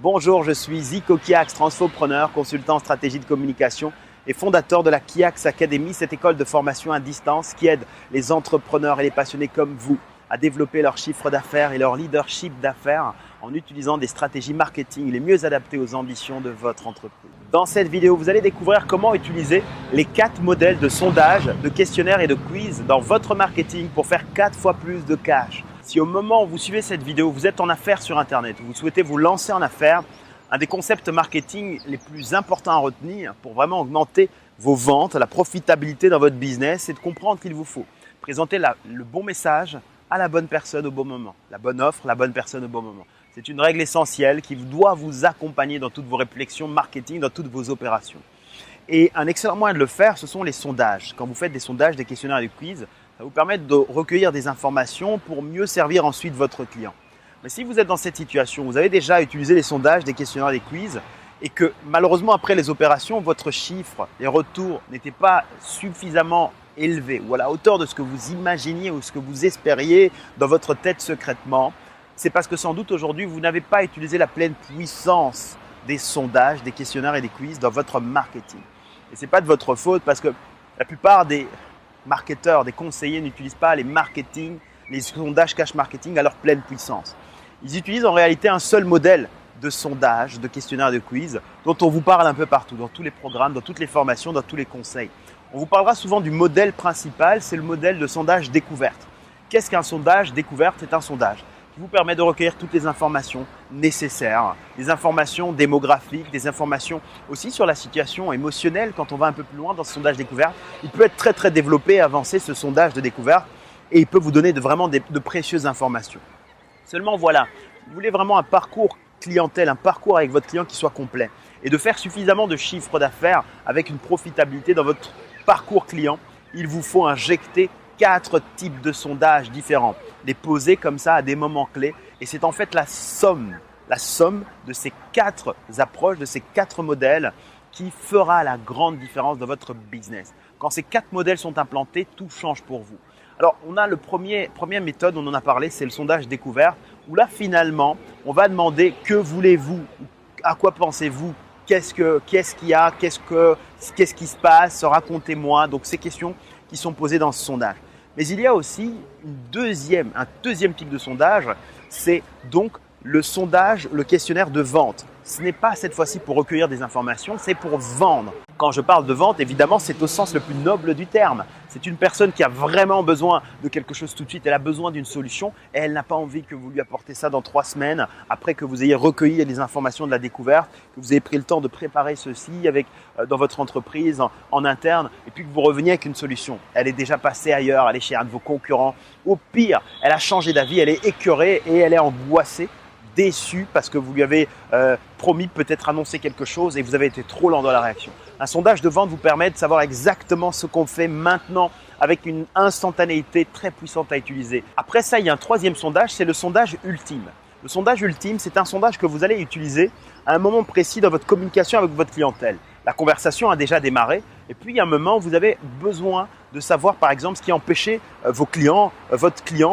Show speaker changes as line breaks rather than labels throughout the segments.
Bonjour, je suis Zico Kiax, transfopreneur, consultant en stratégie de communication et fondateur de la Kiax Academy, cette école de formation à distance qui aide les entrepreneurs et les passionnés comme vous à développer leur chiffre d'affaires et leur leadership d'affaires en utilisant des stratégies marketing les mieux adaptées aux ambitions de votre entreprise. Dans cette vidéo, vous allez découvrir comment utiliser les 4 modèles de sondage, de questionnaires et de quiz dans votre marketing pour faire 4 fois plus de cash. Si au moment où vous suivez cette vidéo, vous êtes en affaires sur Internet, vous souhaitez vous lancer en affaires, un des concepts marketing les plus importants à retenir pour vraiment augmenter vos ventes, la profitabilité dans votre business, c'est de comprendre qu'il vous faut présenter le bon message à la bonne personne au bon moment. La bonne offre, la bonne personne au bon moment. C'est une règle essentielle qui doit vous accompagner dans toutes vos réflexions marketing, dans toutes vos opérations. Et un excellent moyen de le faire, ce sont les sondages. Quand vous faites des sondages, des questionnaires et des quiz, ça vous permet de recueillir des informations pour mieux servir ensuite votre client. Mais si vous êtes dans cette situation, vous avez déjà utilisé les sondages, des questionnaires et des quiz et que malheureusement après les opérations, votre chiffre, les retours n'étaient pas suffisamment élevé ou à la hauteur de ce que vous imaginiez ou ce que vous espériez dans votre tête secrètement, c'est parce que sans doute aujourd'hui, vous n'avez pas utilisé la pleine puissance des sondages, des questionnaires et des quiz dans votre marketing. Et ce n'est pas de votre faute parce que la plupart des marketeurs, des conseillers n'utilisent pas les sondages cash marketing à leur pleine puissance. Ils utilisent en réalité un seul modèle de sondage, de questionnaire et de quiz dont on vous parle un peu partout, dans tous les programmes, dans toutes les formations, dans tous les conseils. On vous parlera souvent du modèle principal, c'est le modèle de sondage découverte. Qu'est-ce qu'un sondage découverte? C'est un sondage qui vous permet de recueillir toutes les informations nécessaires, des informations démographiques, des informations aussi sur la situation émotionnelle. Quand on va un peu plus loin dans ce sondage découverte, il peut être très développé, avancé ce sondage de découverte et il peut vous donner vraiment de précieuses informations. Seulement voilà, vous voulez vraiment un parcours clientèle, un parcours avec votre client qui soit complet et de faire suffisamment de chiffre d'affaires avec une profitabilité dans votre parcours client, il vous faut injecter 4 types de sondages différents, les poser comme ça à des moments clés. Et c'est en fait la somme de ces 4 approches, de ces 4 modèles qui fera la grande différence dans votre business. Quand ces 4 modèles sont implantés, tout change pour vous. Alors, on a première méthode, on en a parlé, c'est le sondage découverte, où là, finalement, on va demander que voulez-vous, à quoi pensez-vous, qu'est-ce qu'il y a, qu'est-ce qui se passe, racontez-moi. Donc, ces questions qui sont posées dans ce sondage. Mais il y a aussi un deuxième type de sondage, c'est donc le sondage, le questionnaire de vente. Ce n'est pas cette fois-ci pour recueillir des informations, c'est pour vendre. Quand je parle de vente, évidemment, c'est au sens le plus noble du terme. C'est une personne qui a vraiment besoin de quelque chose tout de suite. Elle a besoin d'une solution et elle n'a pas envie que vous lui apportez ça dans 3 semaines après que vous ayez recueilli les informations de la découverte, que vous ayez pris le temps de préparer ceci dans votre entreprise en interne et puis que vous reveniez avec une solution. Elle est déjà passée ailleurs, elle est chez un de vos concurrents. Au pire, elle a changé d'avis, elle est écœurée et elle est angoissée, déçue parce que vous lui avez promis peut-être annoncer quelque chose et vous avez été trop lent dans la réaction. Un sondage de vente vous permet de savoir exactement ce qu'on fait maintenant avec une instantanéité très puissante à utiliser. Après ça, il y a un 3e sondage, c'est le sondage ultime. Le sondage ultime, c'est un sondage que vous allez utiliser à un moment précis dans votre communication avec votre clientèle. La conversation a déjà démarré et puis il y a un moment où vous avez besoin de savoir par exemple ce qui a empêché votre client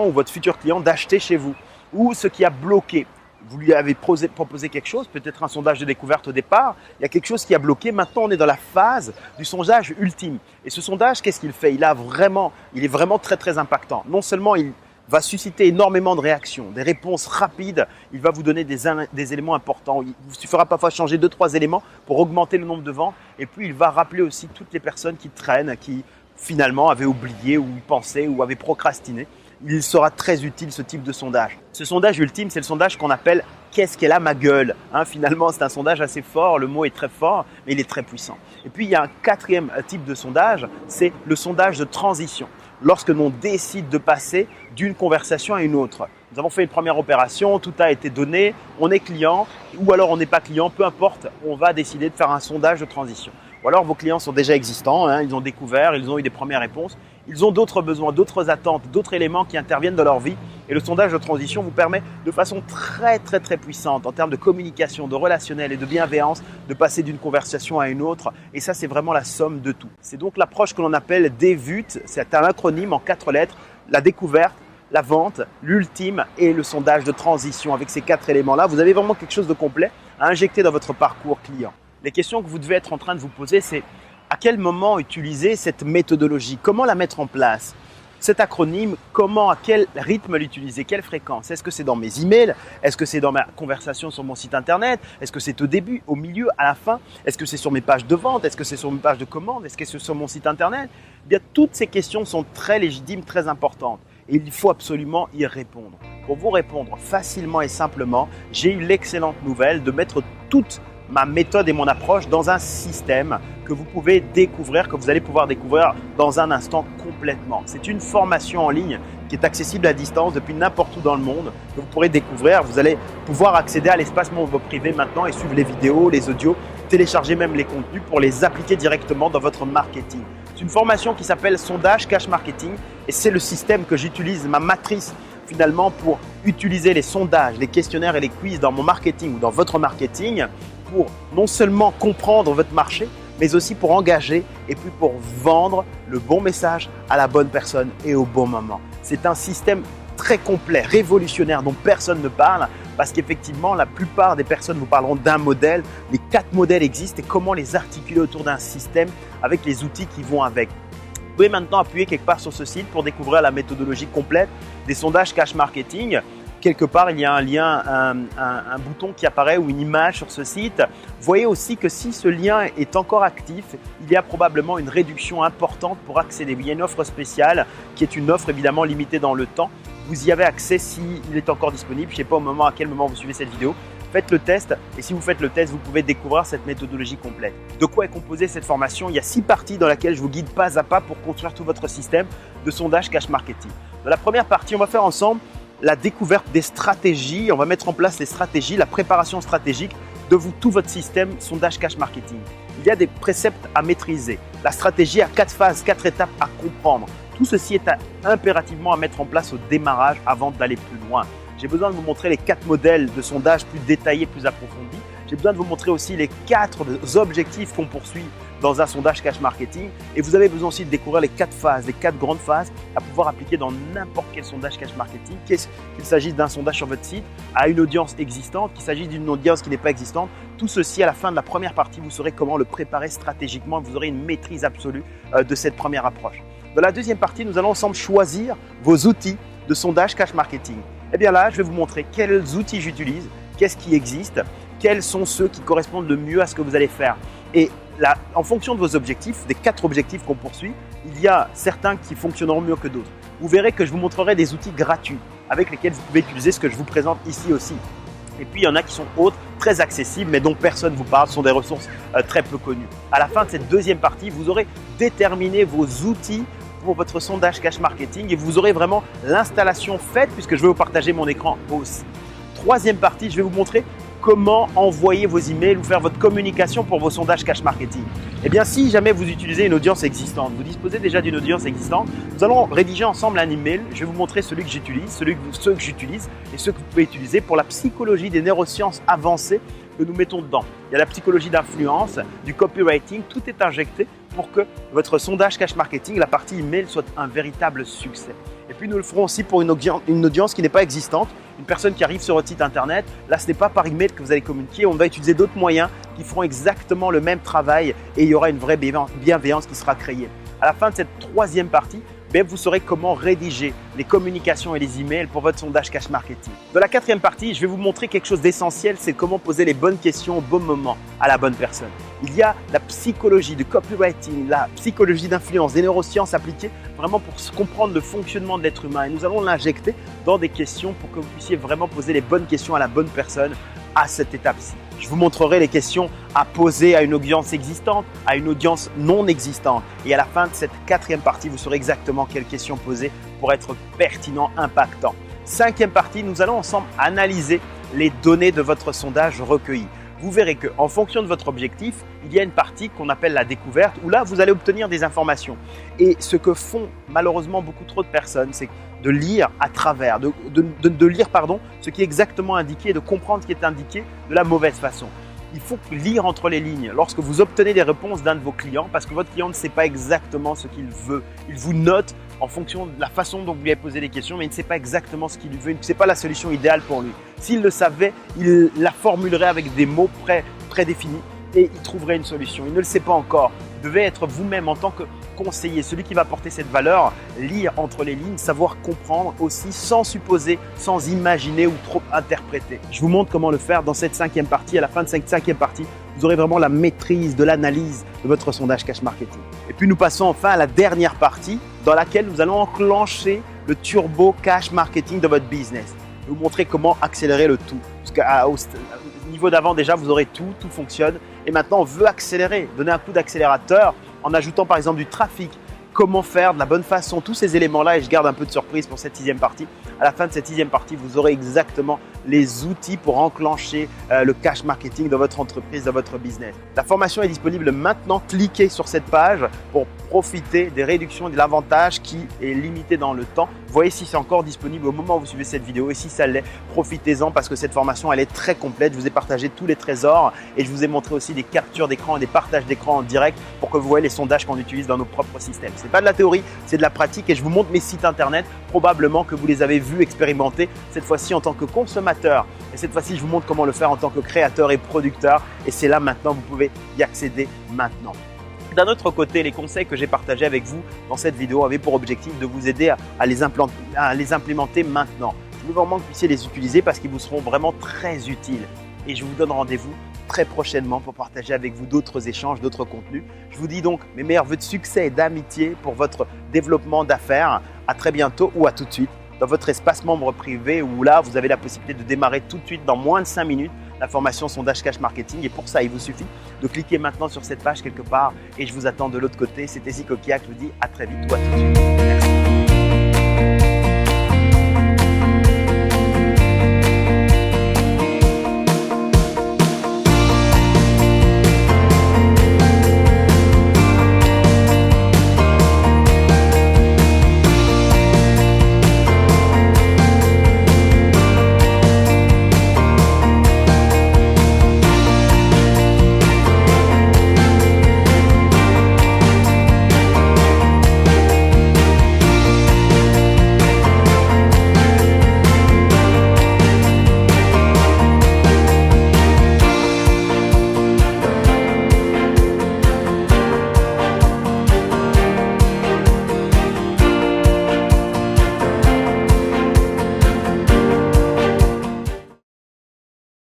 ou votre futur client d'acheter chez vous ou ce qui a bloqué. Vous lui avez proposé quelque chose, peut-être un sondage de découverte au départ, il y a quelque chose qui a bloqué, maintenant on est dans la phase du sondage ultime. Et ce sondage, qu'est-ce qu'il fait? Il est vraiment très impactant. Non seulement il va susciter énormément de réactions, des réponses rapides, il va vous donner des éléments importants. Il vous suffira parfois de changer 2-3 éléments pour augmenter le nombre de ventes et puis il va rappeler aussi toutes les personnes qui traînent, qui finalement avaient oublié ou pensaient ou avaient procrastiné. Il sera très utile ce type de sondage. Ce sondage ultime, c'est le sondage qu'on appelle « Qu'est-ce qu'elle a ma gueule ?» Finalement, c'est un sondage assez fort, le mot est très fort, mais il est très puissant. Et puis, il y a un 4e type de sondage, c'est le sondage de transition. Lorsque l'on décide de passer d'une conversation à une autre. Nous avons fait une première opération, tout a été donné, on est client ou alors on n'est pas client, peu importe, on va décider de faire un sondage de transition. Ou alors vos clients sont déjà existants, ils ont découvert, ils ont eu des premières réponses. Ils ont d'autres besoins, d'autres attentes, d'autres éléments qui interviennent dans leur vie. Et le sondage de transition vous permet de façon très puissante en termes de communication, de relationnel et de bienveillance de passer d'une conversation à une autre. Et ça, c'est vraiment la somme de tout. C'est donc l'approche que l'on appelle DVUT. C'est un acronyme en 4 lettres. La découverte, la vente, l'ultime et le sondage de transition. Avec ces 4 éléments-là, vous avez vraiment quelque chose de complet à injecter dans votre parcours client. Les questions que vous devez être en train de vous poser, c'est à quel moment utiliser cette méthodologie? Comment la mettre en place? Cet acronyme, comment, à quel rythme l'utiliser? Quelle fréquence? Est-ce que c'est dans mes emails? Est-ce que c'est dans ma conversation sur mon site internet? Est-ce que c'est au début, au milieu, à la fin? Est-ce que c'est sur mes pages de vente? Est-ce que c'est sur mes pages de commande? Est-ce que c'est sur mon site internet? Eh bien, toutes ces questions sont très légitimes, très importantes. Et il faut absolument y répondre. Pour vous répondre facilement et simplement, j'ai eu l'excellente nouvelle de mettre toute ma méthode et mon approche dans un système que vous pouvez découvrir, que vous allez pouvoir découvrir dans un instant complètement. C'est une formation en ligne qui est accessible à distance depuis n'importe où dans le monde, que vous pourrez découvrir. Vous allez pouvoir accéder à l'espace membre privé maintenant et suivre les vidéos, les audios, télécharger même les contenus pour les appliquer directement dans votre marketing. C'est une formation qui s'appelle Sondage Cash Marketing et c'est le système que j'utilise, ma matrice finalement pour utiliser les sondages, les questionnaires et les quiz dans mon marketing ou dans votre marketing pour non seulement comprendre votre marché, mais aussi pour engager et puis pour vendre le bon message à la bonne personne et au bon moment. C'est un système très complet, révolutionnaire dont personne ne parle parce qu'effectivement, la plupart des personnes vous parleront d'un modèle. Les 4 modèles existent et comment les articuler autour d'un système avec les outils qui vont avec. Vous pouvez maintenant appuyer quelque part sur ce site pour découvrir la méthodologie complète des sondages cash marketing. Quelque part, il y a un lien, un bouton qui apparaît ou une image sur ce site. Voyez aussi que si ce lien est encore actif, il y a probablement une réduction importante pour accéder. Il y a une offre spéciale qui est une offre évidemment limitée dans le temps. Vous y avez accès s'il est encore disponible. Je ne sais pas à quel moment vous suivez cette vidéo. Faites le test et si vous faites le test, vous pouvez découvrir cette méthodologie complète. De quoi est composée cette formation? Il y a 6 parties dans lesquelles je vous guide pas à pas pour construire tout votre système de sondage cash marketing. Dans la première partie, on va faire ensemble la découverte des stratégies, on va mettre en place les stratégies, la préparation stratégique de tout votre système sondage cash marketing. Il y a des préceptes à maîtriser. La stratégie a 4 phases, 4 étapes à comprendre. Tout ceci est impérativement à mettre en place au démarrage avant d'aller plus loin. J'ai besoin de vous montrer les 4 modèles de sondage plus détaillés, plus approfondis. J'ai besoin de vous montrer aussi les 4 objectifs qu'on poursuit dans un sondage cash marketing. Et vous avez besoin aussi de découvrir les 4 phases, les 4 grandes phases à pouvoir appliquer dans n'importe quel sondage cash marketing. Qu'il s'agisse d'un sondage sur votre site, à une audience existante, qu'il s'agisse d'une audience qui n'est pas existante. Tout ceci, à la fin de la première partie, vous saurez comment le préparer stratégiquement. Vous aurez une maîtrise absolue de cette première approche. Dans la deuxième partie, nous allons ensemble choisir vos outils de sondage cash marketing. Et bien là, je vais vous montrer quels outils j'utilise, qu'est-ce qui existe, quels sont ceux qui correspondent le mieux à ce que vous allez faire. Et là, en fonction de vos objectifs, des 4 objectifs qu'on poursuit, il y a certains qui fonctionneront mieux que d'autres. Vous verrez que je vous montrerai des outils gratuits avec lesquels vous pouvez utiliser ce que je vous présente ici aussi. Et puis, il y en a qui sont autres, très accessibles, mais dont personne ne vous parle, ce sont des ressources très peu connues. À la fin de cette deuxième partie, vous aurez déterminé vos outils pour votre sondage cash marketing et vous aurez vraiment l'installation faite puisque je vais vous partager mon écran aussi. Troisième partie, je vais vous montrer comment envoyer vos emails ou faire votre communication pour vos sondages cash marketing. Eh bien, si jamais vous utilisez une audience existante, vous disposez déjà d'une audience existante, nous allons rédiger ensemble un email. Je vais vous montrer celui que j'utilise, ceux que j'utilise et ceux que vous pouvez utiliser pour la psychologie des neurosciences avancées que nous mettons dedans. Il y a la psychologie d'influence, du copywriting, tout est injecté pour que votre sondage cash marketing, la partie email, soit un véritable succès. Et puis nous le ferons aussi pour une audience qui n'est pas existante, une personne qui arrive sur votre site internet. Là, ce n'est pas par email que vous allez communiquer, on va utiliser d'autres moyens qui feront exactement le même travail et il y aura une vraie bienveillance qui sera créée. À la fin de cette troisième partie, vous saurez comment rédiger les communications et les emails pour votre sondage cash marketing. Dans la quatrième partie, je vais vous montrer quelque chose d'essentiel, c'est comment poser les bonnes questions au bon moment à la bonne personne. Il y a la psychologie du copywriting, la psychologie d'influence, des neurosciences appliquées vraiment pour comprendre le fonctionnement de l'être humain. Et nous allons l'injecter dans des questions pour que vous puissiez vraiment poser les bonnes questions à la bonne personne à cette étape-ci. Je vous montrerai les questions à poser à une audience existante, à une audience non existante. Et à la fin de cette quatrième partie, vous saurez exactement quelles questions poser pour être pertinent, impactant. Cinquième partie, nous allons ensemble analyser les données de votre sondage recueilli. Vous verrez qu'en fonction de votre objectif, il y a une partie qu'on appelle la découverte où là, vous allez obtenir des informations. Et ce que font malheureusement beaucoup trop de personnes, c'est de lire à travers, de lire ce qui est exactement indiqué et de comprendre ce qui est indiqué de la mauvaise façon. Il faut lire entre les lignes lorsque vous obtenez des réponses d'un de vos clients parce que votre client ne sait pas exactement ce qu'il veut. Il vous note en fonction de la façon dont vous lui avez posé les questions, mais il ne sait pas exactement ce qu'il veut, ce n'est pas la solution idéale pour lui. S'il le savait, il la formulerait avec des mots prédéfinis et il trouverait une solution. Il ne le sait pas encore. Vous devez être vous-même en tant que conseiller, celui qui va porter cette valeur, lire entre les lignes, savoir comprendre aussi sans supposer, sans imaginer ou trop interpréter. Je vous montre comment le faire dans cette 5e partie. À la fin de cette 5e partie, vous aurez vraiment la maîtrise de l'analyse de votre sondage cash marketing. Et puis nous passons enfin à la dernière partie dans laquelle nous allons enclencher le turbo cash marketing de votre business. Je vais vous montrer comment accélérer le tout. Parce qu'au niveau d'avant déjà, vous aurez tout fonctionne. Et maintenant, on veut accélérer, donner un coup d'accélérateur en ajoutant par exemple du trafic, comment faire de la bonne façon, tous ces éléments-là, et je garde un peu de surprise pour cette 6e partie. À la fin de cette 6e partie, vous aurez exactement les outils pour enclencher le cash marketing dans votre entreprise, dans votre business. La formation est disponible maintenant. Cliquez sur cette page pour profiter des réductions et de l'avantage qui est limité dans le temps. Voyez si c'est encore disponible au moment où vous suivez cette vidéo et si ça l'est, profitez-en parce que cette formation elle est très complète. Je vous ai partagé tous les trésors et je vous ai montré aussi des captures d'écran et des partages d'écran en direct pour que vous voyez les sondages qu'on utilise dans nos propres systèmes. Ce n'est pas de la théorie, c'est de la pratique et je vous montre mes sites internet. Probablement que vous les avez vus expérimenter cette fois-ci en tant que consommateur et cette fois-ci je vous montre comment le faire en tant que créateur et producteur et c'est là maintenant, vous pouvez y accéder maintenant. D'un autre côté, les conseils que j'ai partagés avec vous dans cette vidéo avaient pour objectif de vous aider à les implémenter maintenant. Je veux vraiment que vous puissiez les utiliser parce qu'ils vous seront vraiment très utiles. Et je vous donne rendez-vous très prochainement pour partager avec vous d'autres échanges, d'autres contenus. Je vous dis donc mes meilleurs vœux de succès et d'amitié pour votre développement d'affaires. À très bientôt ou à tout de suite dans votre espace membre privé où là, vous avez la possibilité de démarrer tout de suite dans moins de 5 minutes la formation sondage cash marketing. Et pour ça, il vous suffit de cliquer maintenant sur cette page quelque part et je vous attends de l'autre côté. C'était Zico Kiak, je vous dis à très vite ou à tout de suite.